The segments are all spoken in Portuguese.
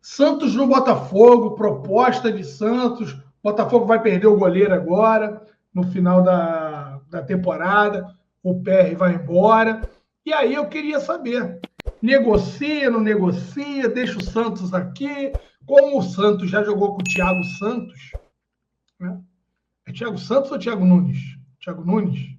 Santos no Botafogo, proposta de Santos. Botafogo vai perder o goleiro agora, no final da temporada. O PR vai embora. E aí eu queria saber: negocia, não negocia, deixa o Santos aqui. Como o Santos já jogou com o Thiago Santos, né? É Thiago Santos ou Thiago Nunes? Thiago Nunes?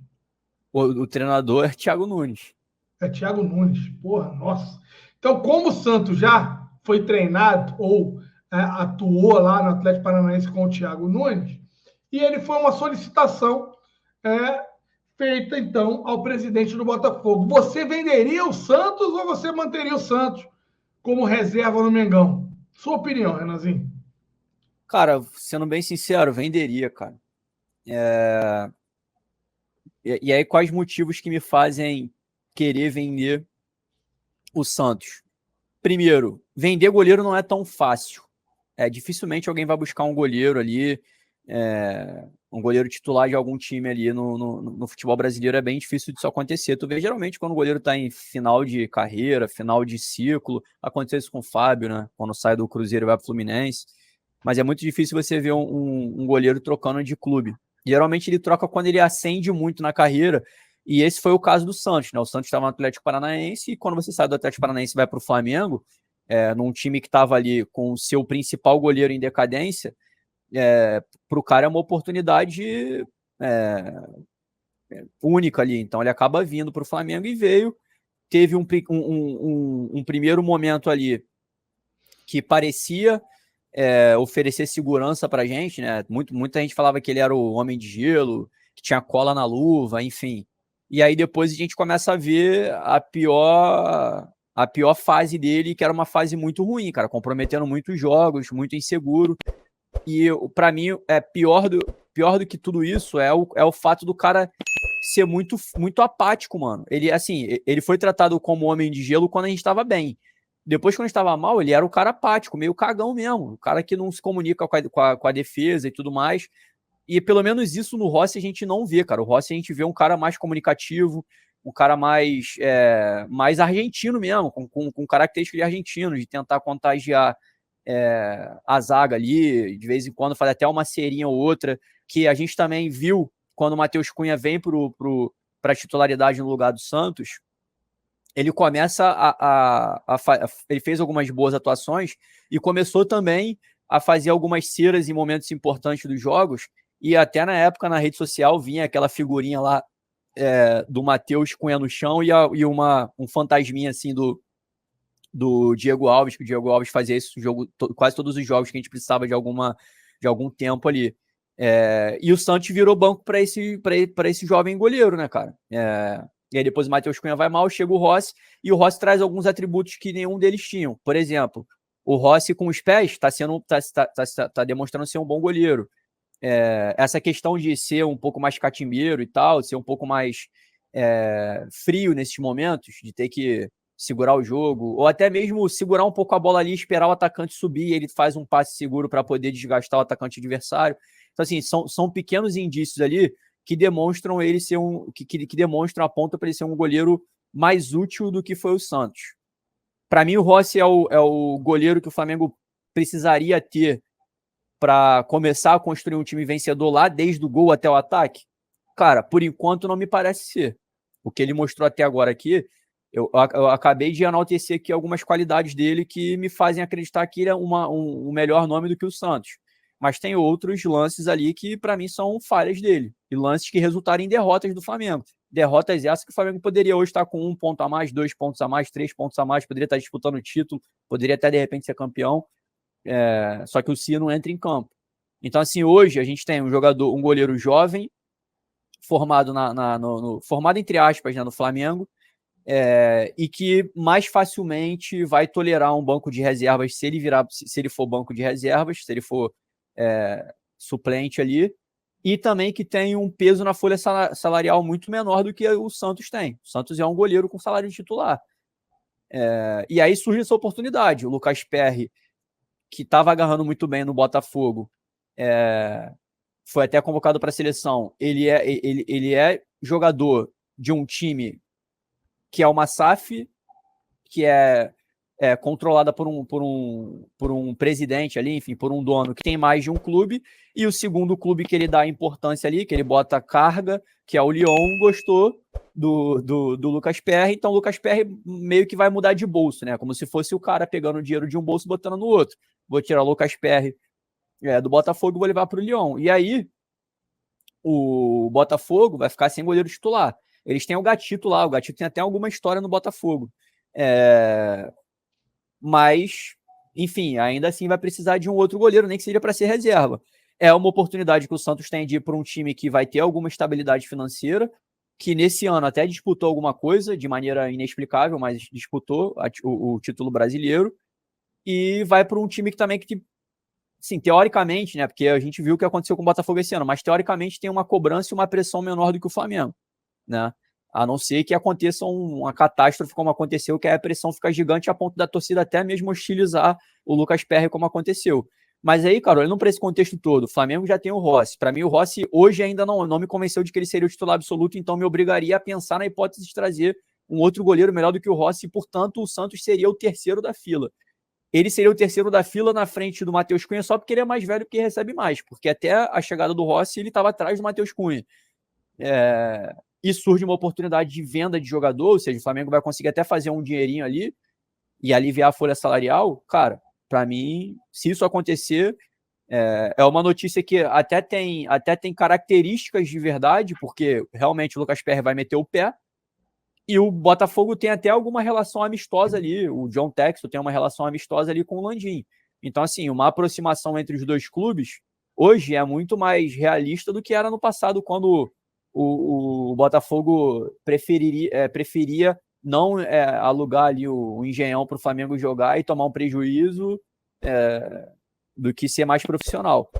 O treinador é Thiago Nunes. É Thiago Nunes. Porra, nossa. Então, como o Santos já foi treinado ou atuou lá no Atlético Paranaense com o Thiago Nunes, e ele foi uma solicitação feita, então, ao presidente do Botafogo. Você venderia o Santos ou você manteria o Santos como reserva no Mengão? Sua opinião, Renanzinho? Cara, sendo bem sincero, venderia, cara. E aí, quais motivos que me fazem querer vender o Santos? Primeiro, vender goleiro não é tão fácil. Dificilmente alguém vai buscar um goleiro ali, um goleiro titular de algum time ali no futebol brasileiro. É bem difícil disso acontecer. Tu vê geralmente quando o goleiro tá em final de carreira, final de ciclo. Aconteceu isso com o Fábio, né? Quando sai do Cruzeiro e vai pro Fluminense. Mas é muito difícil você ver um goleiro trocando de clube. Geralmente ele troca quando ele ascende muito na carreira, e esse foi o caso do Santos, né? O Santos estava no Atlético Paranaense, e quando você sai do Atlético Paranaense e vai para o Flamengo, num time que estava ali com o seu principal goleiro em decadência, para o cara é uma oportunidade única ali. Então ele acaba vindo para o Flamengo e veio, teve um primeiro momento ali que parecia oferecer segurança pra gente, né? Muita gente falava que ele era o homem de gelo, que tinha cola na luva, enfim. E aí depois a gente começa a ver a pior fase dele, que era uma fase muito ruim, cara, comprometendo muitos jogos, muito inseguro. E para mim pior do que tudo isso é o fato do cara ser muito, muito apático, mano. Ele, assim, ele foi tratado como homem de gelo quando a gente tava bem. Depois, quando estava mal, ele era o cara apático, meio cagão mesmo. O cara que não se comunica com a defesa e tudo mais. E pelo menos isso no Rossi a gente não vê, cara. O Rossi a gente vê um cara mais comunicativo, um cara mais argentino mesmo, com características de argentino, de tentar contagiar a zaga ali, de vez em quando faz até uma serinha ou outra, que a gente também viu quando o Matheus Cunha vem para a titularidade no lugar do Santos. Ele começa ele fez algumas boas atuações e começou também a fazer algumas ceras em momentos importantes dos jogos, e até na época na rede social vinha aquela figurinha lá do Matheus Cunha no chão e um fantasminha assim do Diego Alves, que o Diego Alves fazia esse jogo, quase todos os jogos que a gente precisava de algum tempo ali. E o Santos virou banco para esse jovem goleiro, né, cara? E aí depois o Matheus Cunha vai mal, chega o Rossi, e o Rossi traz alguns atributos que nenhum deles tinham. Por exemplo, o Rossi com os pés tá demonstrando ser um bom goleiro. Essa questão de ser um pouco mais catimbeiro e tal, ser um pouco mais frio nesses momentos, de ter que segurar o jogo, ou até mesmo segurar um pouco a bola ali, esperar o atacante subir, e ele faz um passe seguro para poder desgastar o atacante adversário. Então, assim, são pequenos indícios ali que demonstram ele ser que demonstram a ponta para ele ser um goleiro mais útil do que foi o Santos. Para mim, o Rossi é o goleiro que o Flamengo precisaria ter para começar a construir um time vencedor lá, desde o gol até o ataque. Cara, por enquanto não me parece ser. O que ele mostrou até agora aqui, eu acabei de enaltecer aqui algumas qualidades dele que me fazem acreditar que ele é um melhor nome do que o Santos. Mas tem outros lances ali que, para mim, são falhas dele. E lances que resultaram em derrotas do Flamengo. Derrotas essas que o Flamengo poderia hoje estar com 1 ponto a mais, 2 pontos a mais, 3 pontos a mais, poderia estar disputando o título, poderia até, de repente, ser campeão. Só que o Cia não entra em campo. Então, assim, hoje a gente tem um goleiro jovem, formado formado entre aspas, né, no Flamengo, e que mais facilmente vai tolerar um banco de reservas se ele for banco de reservas, se ele for suplente ali, e também que tem um peso na folha salarial muito menor do que o Santos tem. O Santos é um goleiro com salário de titular. E aí surge essa oportunidade. O Lucas Perry, que estava agarrando muito bem no Botafogo, foi até convocado para a seleção. Ele é jogador de um time que é uma SAF, que é controlada por um presidente ali, enfim, por um dono que tem mais de um clube, e o segundo clube que ele dá importância ali, que ele bota carga, que é o Lyon, gostou do Lucas Perry, então o Lucas Perry meio que vai mudar de bolso, né? Como se fosse o cara pegando o dinheiro de um bolso e botando no outro. Vou tirar o Lucas Perry do Botafogo e vou levar para o Lyon. E aí, o Botafogo vai ficar sem goleiro titular. Eles têm o Gatito lá, o Gatito tem até alguma história no Botafogo. Mas, enfim, ainda assim vai precisar de um outro goleiro, nem que seja para ser reserva. É uma oportunidade que o Santos tem de ir para um time que vai ter alguma estabilidade financeira, que nesse ano até disputou alguma coisa, de maneira inexplicável, mas disputou o título brasileiro, e vai para um time que também, sim, teoricamente, né, porque a gente viu o que aconteceu com o Botafogo esse ano, mas teoricamente tem uma cobrança e uma pressão menor do que o Flamengo, né? A não ser que aconteça uma catástrofe como aconteceu, que a pressão fica gigante a ponto da torcida até mesmo hostilizar o Lucas Perry como aconteceu. Mas aí, cara, olhando para esse contexto todo, o Flamengo já tem o Rossi. Para mim, o Rossi hoje ainda não me convenceu de que ele seria o titular absoluto, então me obrigaria a pensar na hipótese de trazer um outro goleiro melhor do que o Rossi, e, portanto, o Santos seria o terceiro da fila. Ele seria o terceiro da fila na frente do Matheus Cunha só porque ele é mais velho e recebe mais, porque até a chegada do Rossi ele estava atrás do Matheus Cunha. E surge uma oportunidade de venda de jogador, ou seja, o Flamengo vai conseguir até fazer um dinheirinho ali e aliviar a folha salarial. Cara, para mim, se isso acontecer, é uma notícia que até tem características de verdade, porque realmente o Lucas Perry vai meter o pé, e o Botafogo tem até alguma relação amistosa ali, o John Textor tem uma relação amistosa ali com o Landim. Então, assim, uma aproximação entre os dois clubes hoje é muito mais realista do que era no passado, quando o Botafogo preferia não alugar ali o Engenhão para o Flamengo jogar e tomar um prejuízo do que ser mais profissional.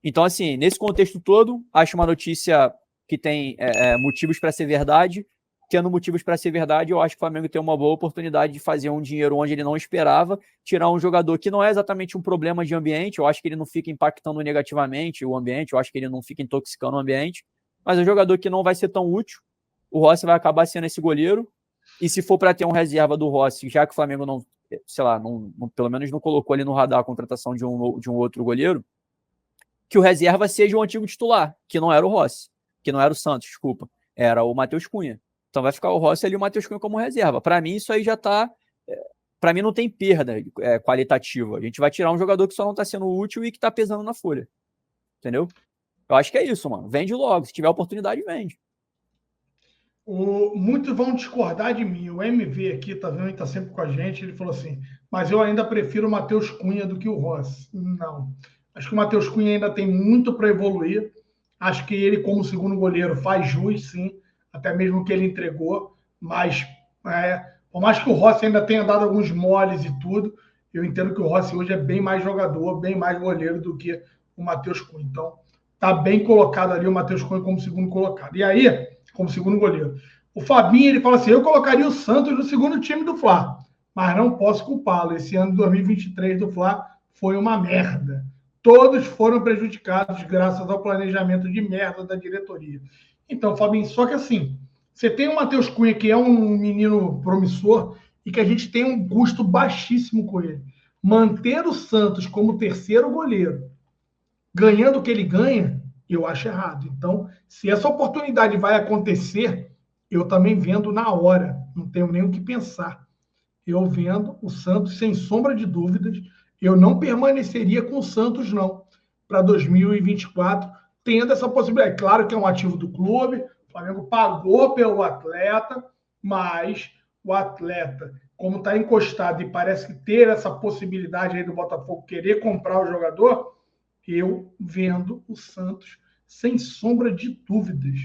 Então, assim, nesse contexto todo, acho uma notícia que tem motivos para ser verdade. Tendo motivos para ser verdade, eu acho que o Flamengo tem uma boa oportunidade de fazer um dinheiro onde ele não esperava, tirar um jogador que não é exatamente um problema de ambiente, eu acho que ele não fica impactando negativamente o ambiente, eu acho que ele não fica intoxicando o ambiente, mas é um jogador que não vai ser tão útil. O Rossi vai acabar sendo esse goleiro, e se for para ter um reserva do Rossi, já que o Flamengo não, sei lá, pelo menos não colocou ali no radar a contratação de um outro goleiro, que o reserva seja o antigo titular, que não era o Rossi, que não era o Santos, desculpa, era o Matheus Cunha. Então vai ficar o Rossi ali e o Matheus Cunha como reserva. Para mim, isso aí já tá. Para mim, não tem perda qualitativa. A gente vai tirar um jogador que só não tá sendo útil e que tá pesando na folha. Entendeu? Eu acho que é isso, mano. Vende logo. Se tiver oportunidade, vende. Muitos vão discordar de mim. O MV aqui, tá vendo? Ele tá sempre com a gente. Ele falou assim: mas eu ainda prefiro o Matheus Cunha do que o Rossi. Não. Acho que o Matheus Cunha ainda tem muito para evoluir. Acho que ele, como segundo goleiro, faz jus, sim. Até mesmo que ele entregou, mas por mais que o Rossi ainda tenha dado alguns moles e tudo, eu entendo que o Rossi hoje é bem mais jogador, bem mais goleiro do que o Matheus Cunha. Então, tá bem colocado ali o Matheus Cunha como segundo colocado. E aí, como segundo goleiro. O Fabinho, ele fala assim, eu colocaria o Santos no segundo time do Fla, mas não posso culpá-lo. Esse ano de 2023 do Fla foi uma merda. Todos foram prejudicados graças ao planejamento de merda da diretoria. Então, Fabinho, só que assim, você tem o Matheus Cunha, que é um menino promissor, e que a gente tem um custo baixíssimo com ele. Manter o Santos como terceiro goleiro, ganhando o que ele ganha, eu acho errado. Então, se essa oportunidade vai acontecer, eu também vendo na hora. Não tenho nem o que pensar. Eu vendo o Santos, sem sombra de dúvidas, eu não permaneceria com o Santos, não, para 2024, tendo essa possibilidade. Claro que é um ativo do clube, o Flamengo pagou pelo atleta, mas o atleta, como está encostado e parece que ter essa possibilidade aí do Botafogo querer comprar o jogador, eu vendo o Santos sem sombra de dúvidas.